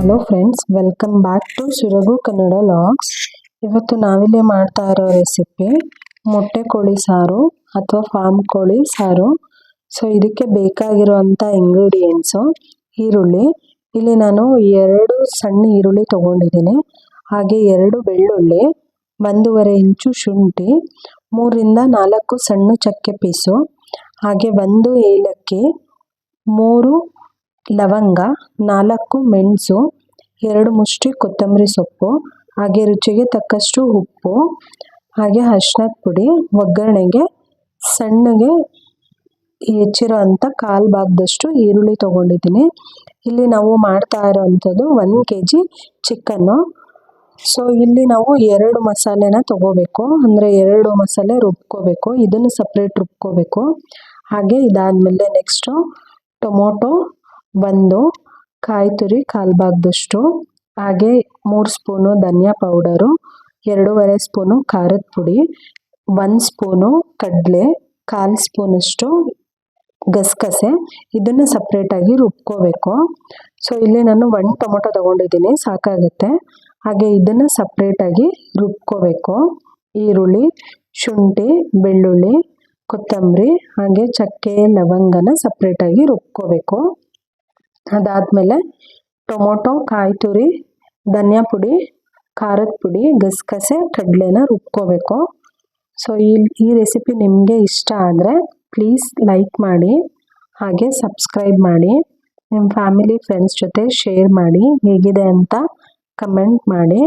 Hello friends, welcome back to Suragu Kannada logs. ಇವತ್ತು ನಾವಿಲ್ಲಿ ಮಾಡ್ತಾ ಇರೋ ರೆಸಿಪಿ ಮೊಟ್ಟೆ ಕೋಳಿ ಸಾರು ಅಥವಾ ಫಾರ್ಮ್ ಕೋಳಿ ಸಾರು. ಸೊ ಇದಕ್ಕೆ ಬೇಕಾಗಿರುವಂಥ ಇಂಗ್ರೀಡಿಯೆಂಟ್ಸು ಈರುಳ್ಳಿ. ಇಲ್ಲಿ ನಾನು 2 ಸಣ್ಣ ಈರುಳ್ಳಿ ತೊಗೊಂಡಿದ್ದೀನಿ. ಹಾಗೆ 2 ಬೆಳ್ಳುಳ್ಳಿ, 1.5 ಇಂಚು ಶುಂಠಿ, 3ರಿಂದ 4 ಸಣ್ಣ ಚಕ್ಕೆ ಪೀಸು, ಹಾಗೆ 1 ಏಲಕ್ಕಿ, 3 ಲವಂಗ, 4 ಮೆಣಸು, 2 ಮುಷ್ಟಿ ಕೊತ್ತಂಬರಿ ಸೊಪ್ಪು, ಹಾಗೆ ರುಚಿಗೆ ತಕ್ಕಷ್ಟು ಉಪ್ಪು, ಹಾಗೆ ಅರಿಶಿಣದ ಪುಡಿ, ಒಗ್ಗರಣೆಗೆ ಸಣ್ಣಗೆ ಹೆಚ್ಚಿರೋ ಅಂಥ 1/4 ಭಾಗದಷ್ಟು ಈರುಳ್ಳಿ ತೊಗೊಂಡಿದ್ದೀನಿ. ಇಲ್ಲಿ ನಾವು ಮಾಡ್ತಾ ಇರೋವಂಥದ್ದು 1 kg ಚಿಕನ್ನು. ಸೊ ಇಲ್ಲಿ ನಾವು 2 ಮಸಾಲೆನ ತೊಗೋಬೇಕು, ಅಂದರೆ 2 ಮಸಾಲೆ ರುಬ್ಕೋಬೇಕು. ಇದನ್ನು ಸಪ್ರೇಟ್ ರುಬ್ಕೋಬೇಕು. ಹಾಗೆ ಇದಾದಮೇಲೆ ನೆಕ್ಸ್ಟು ಟೊಮೊಟೊ 1, ಕಾಯಿ ತುರಿ 1/4 ಭಾಗದಷ್ಟು, ಹಾಗೆ 3 ಸ್ಪೂನು ಧನಿಯಾ ಪೌಡರು, 2.5 ಸ್ಪೂನು ಖಾರದ ಪುಡಿ, 1 ಸ್ಪೂನು ಕಡಲೆ, 1/4 ಸ್ಪೂನಷ್ಟು ಗಸಗಸೆ. ಇದನ್ನು ಸಪ್ರೇಟಾಗಿ ರುಬ್ಕೋಬೇಕು. ಸೊ ಇಲ್ಲಿ ನಾನು 1 ಟೊಮೊಟೊ ತೊಗೊಂಡಿದ್ದೀನಿ, ಸಾಕಾಗುತ್ತೆ. ಹಾಗೆ ಇದನ್ನು ಸಪ್ರೇಟಾಗಿ ರುಬ್ಕೋಬೇಕು. ಈರುಳ್ಳಿ, ಶುಂಠಿ, ಬೆಳ್ಳುಳ್ಳಿ, ಕೊತ್ತಂಬರಿ, ಹಾಗೆ ಚಕ್ಕೆ ಲವಂಗನ ಸಪ್ರೇಟಾಗಿ ರುಬ್ಕೋಬೇಕು. ಅದಾದಮೇಲೆ ಟೊಮೊಟೊ, ಕಾಯಿ ತುರಿ, ಧನಿಯಾ ಪುಡಿ, ಖಾರದ ಪುಡಿ, ಗಸಗಸೆ, ಕಡಲೆನ ರುಬ್ಕೋಬೇಕು. ಸೊ ಈ ರೆಸಿಪಿ ನಿಮಗೆ ಇಷ್ಟ ಆದರೆ ಪ್ಲೀಸ್ ಲೈಕ್ ಮಾಡಿ, ಹಾಗೆ ಸಬ್ಸ್ಕ್ರೈಬ್ ಮಾಡಿ, ನಿಮ್ಮ ಫ್ಯಾಮಿಲಿ ಫ್ರೆಂಡ್ಸ್ ಜೊತೆ ಶೇರ್ ಮಾಡಿ, ಹೇಗಿದೆ ಅಂತ ಕಮೆಂಟ್ ಮಾಡಿ.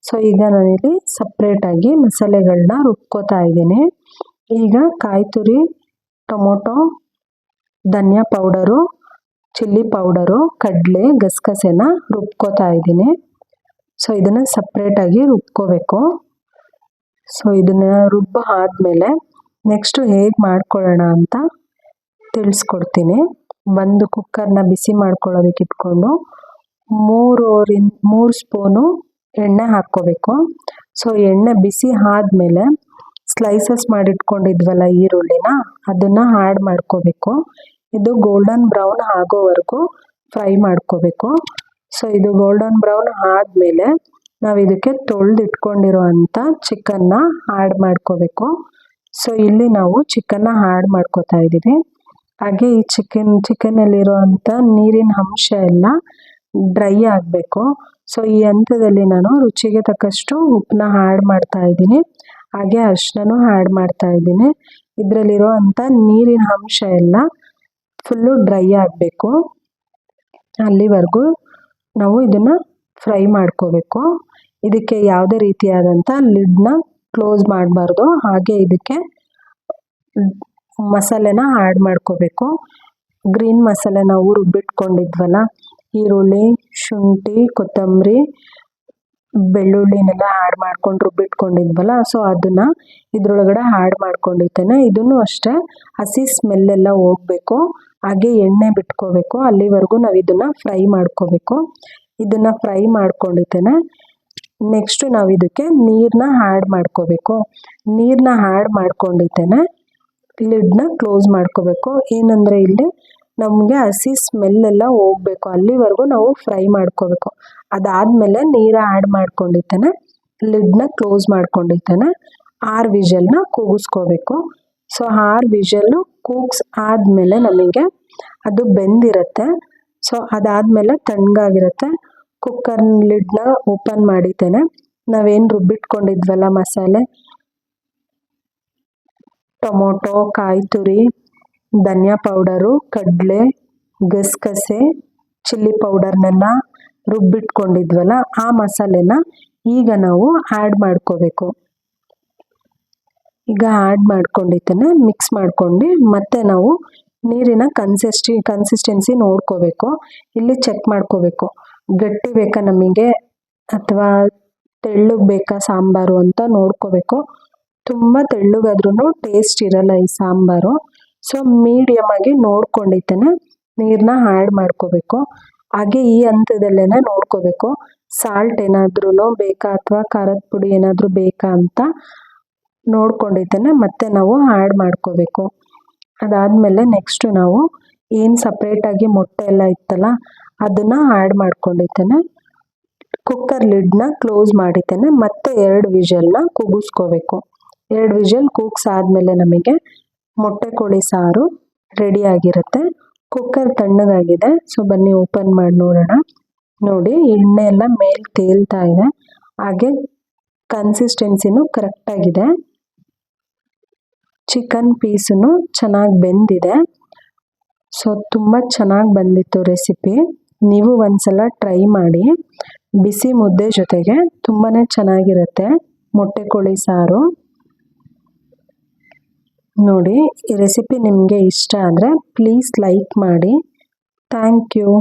ಸೊ ಈಗ ನಾನಿಲ್ಲಿ ಸಪ್ರೇಟಾಗಿ ಮಸಾಲೆಗಳನ್ನ ರುಬ್ಕೋತಾ ಇದ್ದೀನಿ. ಈಗ ಕಾಯಿ ತುರಿ, ಟೊಮೊಟೊ, ಧನಿಯಾ ಪೌಡರು, ಚಿಲ್ಲಿ ಪೌಡರು, ಕಡಲೆ, ಗಸಗಸೆನ ರುಬ್ಕೋತಾ ಇದ್ದೀನಿ. ಸೊ ಇದನ್ನು ಸಪ್ರೇಟಾಗಿ ರುಬ್ಕೋಬೇಕು. ಸೊ ಇದನ್ನು ಆದಮೇಲೆ ನೆಕ್ಸ್ಟು ಹೇಗೆ ಮಾಡ್ಕೊಳ್ಳೋಣ ಅಂತ ತಿಳಿಸ್ಕೊಡ್ತೀನಿ. 1 ಕುಕ್ಕರ್ನ ಬಿಸಿ ಮಾಡ್ಕೊಳ್ಳೋದಕ್ಕೆ ಇಟ್ಕೊಂಡು 3 ಸ್ಪೂನು ಎಣ್ಣೆ ಹಾಕ್ಕೋಬೇಕು. ಸೊ ಎಣ್ಣೆ ಬಿಸಿ ಆದಮೇಲೆ ಸ್ಲೈಸಸ್ ಮಾಡಿಟ್ಕೊಂಡಿದ್ವಲ್ಲ ಈರುಳ್ಳಿನ, ಅದನ್ನು ಆ್ಯಡ್ ಮಾಡ್ಕೋಬೇಕು. ಇದು ಗೋಲ್ಡನ್ ಬ್ರೌನ್ ಆಗೋವರೆಗೂ ಫ್ರೈ ಮಾಡ್ಕೋಬೇಕು. ಸೊ ಇದು ಗೋಲ್ಡನ್ ಬ್ರೌನ್ ಆದಮೇಲೆ ನಾವು ಇದಕ್ಕೆ ತೊಳೆದಿಟ್ಕೊಂಡಿರೋ ಅಂಥ ಚಿಕನ್ನ ಆ್ಯಡ್ ಮಾಡ್ಕೋಬೇಕು. ಸೊ ಇಲ್ಲಿ ನಾವು ಚಿಕನ್ನ ಆ್ಯಡ್ ಮಾಡ್ಕೋತಾ ಇದ್ದೀವಿ. ಹಾಗೆ ಈ ಚಿಕನ್ನಲ್ಲಿರೋ ಅಂಥ ನೀರಿನ ಅಂಶ ಎಲ್ಲ ಡ್ರೈ ಆಗಬೇಕು. ಸೊ ಈ ಹಂತದಲ್ಲಿ ನಾನು ರುಚಿಗೆ ತಕ್ಕಷ್ಟು ಉಪ್ಪನ್ನ ಆ್ಯಡ್ ಮಾಡ್ತಾ ಇದ್ದೀನಿ. ಹಾಗೆ ಅರಿಶಿನನೂ ಆ್ಯಡ್ ಮಾಡ್ತಾ ಇದ್ದೀನಿ. ಇದರಲ್ಲಿರೋ ಅಂಥ ನೀರಿನ ಅಂಶ ಎಲ್ಲ ಫುಲ್ಲು ಡ್ರೈ ಆಗಬೇಕು. ಅಲ್ಲಿವರೆಗೂ ನಾವು ಇದನ್ನು ಫ್ರೈ ಮಾಡ್ಕೋಬೇಕು. ಇದಕ್ಕೆ ಯಾವುದೇ ರೀತಿಯಾದಂಥ ಲಿಡ್ನ ಕ್ಲೋಸ್ ಮಾಡಬಾರ್ದು. ಹಾಗೆ ಇದಕ್ಕೆ ಮಸಾಲೆನ ಆ್ಯಡ್ ಮಾಡ್ಕೋಬೇಕು. ಗ್ರೀನ್ ಮಸಾಲೆ ನಾವು ರುಬ್ಬಿಟ್ಕೊಂಡಿದ್ವಲ್ಲ, ಈರುಳ್ಳಿ, ಶುಂಠಿ, ಕೊತ್ತಂಬರಿ, ಬೆಳ್ಳುಳ್ಳಿನೆಲ್ಲ ಆ್ಯಡ್ ಮಾಡ್ಕೊಂಡು ರುಬ್ಬಿಟ್ಕೊಂಡಿದ್ವಲ್ಲ, ಸೊ ಅದನ್ನು ಇದರೊಳಗಡೆ ಆ್ಯಡ್ ಮಾಡ್ಕೊಂಡಿದ್ದೇನೆ. ಇದನ್ನು ಅಷ್ಟೇ ಹಸಿ ಸ್ಮೆಲ್ಲೆಲ್ಲ ಹೋಗಬೇಕು. ಹಾಗೆ ಎಣ್ಣೆ ಬಿಟ್ಕೋಬೇಕು. ಅಲ್ಲಿವರೆಗೂ ನಾವು ಇದನ್ನು ಫ್ರೈ ಮಾಡ್ಕೋಬೇಕು. ಇದನ್ನು ಫ್ರೈ ಮಾಡ್ಕೊಂಡಿದ್ದೇನೆ. ನೆಕ್ಸ್ಟು ನಾವು ಇದಕ್ಕೆ ನೀರನ್ನ ಆ್ಯಡ್ ಮಾಡ್ಕೋಬೇಕು. ನೀರನ್ನ ಆ್ಯಡ್ ಮಾಡ್ಕೊಂಡಿದ್ದೇನೆ. ಲಿಡ್ನ ಕ್ಲೋಸ್ ಮಾಡ್ಕೋಬೇಕು. ಏನಂದರೆ ಇಲ್ಲಿ ನಮಗೆ ಹಸಿ ಸ್ಮೆಲ್ಲೆಲ್ಲ ಹೋಗಬೇಕು, ಅಲ್ಲಿವರೆಗೂ ನಾವು ಫ್ರೈ ಮಾಡ್ಕೋಬೇಕು. ಅದಾದಮೇಲೆ ನೀರು ಆ್ಯಡ್ ಮಾಡ್ಕೊಂಡಿದ್ದೇನೆ. ಲಿಡ್ನ ಕ್ಲೋಸ್ ಮಾಡ್ಕೊಂಡಿದ್ದೇನೆ. 6 ವಿಷಲ್ನ ಕೂಗಿಸ್ಕೋಬೇಕು. ಸೊ 6 ವಿಷಲ್ಲು ಕೂಗ್ಸ್ ಆದಮೇಲೆ ನಮಗೆ ಅದು ಬೆಂದಿರುತ್ತೆ. ಸೊ ಅದಾದಮೇಲೆ ತಣ್ಣಗಾಗಿರುತ್ತೆ. ಕುಕ್ಕರ್ ಲಿಡ್ನ ಓಪನ್ ಮಾಡಿದ್ದೇನೆ. ನಾವೇನು ರುಬ್ಬಿಟ್ಕೊಂಡಿದ್ವಲ್ಲ ಮಸಾಲೆ, ಟೊಮೊಟೊ, ಕಾಯಿ ತುರಿ, ಧನಿಯಾ ಪೌಡರು, ಕಡಲೆ, ಗಸಗಸೆ, ಚಿಲ್ಲಿ ಪೌಡರ್ನೆಲ್ಲ ರುಬ್ಬಿಟ್ಕೊಂಡಿದ್ವಲ್ಲ, ಆ ಮಸಾಲೆನ ಈಗ ನಾವು ಆ್ಯಡ್ ಮಾಡ್ಕೋಬೇಕು. ಈಗ ಆ್ಯಡ್ ಮಾಡ್ಕೊಂಡಿದ್ದೇನೆ. ಮಿಕ್ಸ್ ಮಾಡ್ಕೊಂಡು ಮತ್ತೆ ನಾವು ನೀರಿನ ಕನ್ಸಿಸ್ಟೆನ್ಸಿ ನೋಡ್ಕೋಬೇಕು. ಇಲ್ಲಿ ಚೆಕ್ ಮಾಡ್ಕೋಬೇಕು, ಗಟ್ಟಿ ಬೇಕಾ ನಮಗೆ ಅಥವಾ ತೆಳ್ಳಗೆ ಬೇಕಾ ಸಾಂಬಾರು ಅಂತ ನೋಡ್ಕೋಬೇಕು. ತುಂಬ ತೆಳ್ಳಗಾದ್ರೂ ಟೇಸ್ಟ್ ಇರಲ್ಲ ಈ ಸಾಂಬಾರು. ಸೊ ಮೀಡಿಯಮ್ ಆಗಿ ನೋಡ್ಕೊಂಡಿದ್ದೇನೆ. ನೀರನ್ನ ಆ್ಯಡ್ ಮಾಡ್ಕೋಬೇಕು. ಹಾಗೆ ಈ ಹಂತದಲ್ಲೇ ನೋಡ್ಕೋಬೇಕು, ಸಾಲ್ಟ್ ಏನಾದ್ರೂ ಬೇಕಾ ಅಥವಾ ಖಾರದ ಪುಡಿ ಏನಾದರೂ ಬೇಕಾ ಅಂತ ನೋಡ್ಕೊಂಡಿದ್ದೇನೆ. ಮತ್ತೆ ನಾವು ಆ್ಯಡ್ ಮಾಡ್ಕೋಬೇಕು. ಅದಾದಮೇಲೆ ನೆಕ್ಸ್ಟು ನಾವು ಏನು ಸಪ್ರೇಟಾಗಿ ಮೊಟ್ಟೆ ಎಲ್ಲ ಇತ್ತಲ್ಲ, ಅದನ್ನು ಆ್ಯಡ್ ಮಾಡ್ಕೊಂಡಿದ್ದೇನೆ. ಕುಕ್ಕರ್ ಲಿಡ್ನ ಕ್ಲೋಸ್ ಮಾಡಿದ್ದೇನೆ. ಮತ್ತೆ 2 ವಿಷಲ್ನ ಕೂಗಿಸ್ಕೋಬೇಕು. 2 ವಿಷಲ್ ಕೂಗ್ಸಾದ್ಮೇಲೆ ನಮಗೆ ಮೊಟ್ಟೆ ಕೋಳಿ ಸಾರು ರೆಡಿ ಆಗಿರುತ್ತೆ. ಕುಕ್ಕರ್ ತಣ್ಣಗಾಗಿದೆ. ಸೊ ಬನ್ನಿ ಓಪನ್ ಮಾಡಿ ನೋಡೋಣ. ನೋಡಿ ಎಣ್ಣೆ ಎಲ್ಲ ಮೇಲೆ ತೇಲ್ತಾ ಇದೆ. ಹಾಗೆ ಕನ್ಸಿಸ್ಟೆನ್ಸಿನೂ ಕರೆಕ್ಟಾಗಿದೆ. ಚಿಕನ್ ಪೀಸನ್ನು ಚೆನ್ನಾಗಿ ಬೆಂದಿದೆ. ಸೊ ತುಂಬ ಚೆನ್ನಾಗಿ ಬಂದಿತ್ತು ರೆಸಿಪಿ. ನೀವು ಒಂದ್ಸಲ ಟ್ರೈ ಮಾಡಿ. ಬಿಸಿ ಮುದ್ದೆ ಜೊತೆಗೆ ತುಂಬಾ ಚೆನ್ನಾಗಿರುತ್ತೆ ಮೊಟ್ಟೆ ಕೋಳಿ ಸಾರು. ನೋಡಿ ಈ ರೆಸಿಪಿ ನಿಮಗೆ ಇಷ್ಟ ಆದರೆ ಪ್ಲೀಸ್ ಲೈಕ್ ಮಾಡಿ. Thank you.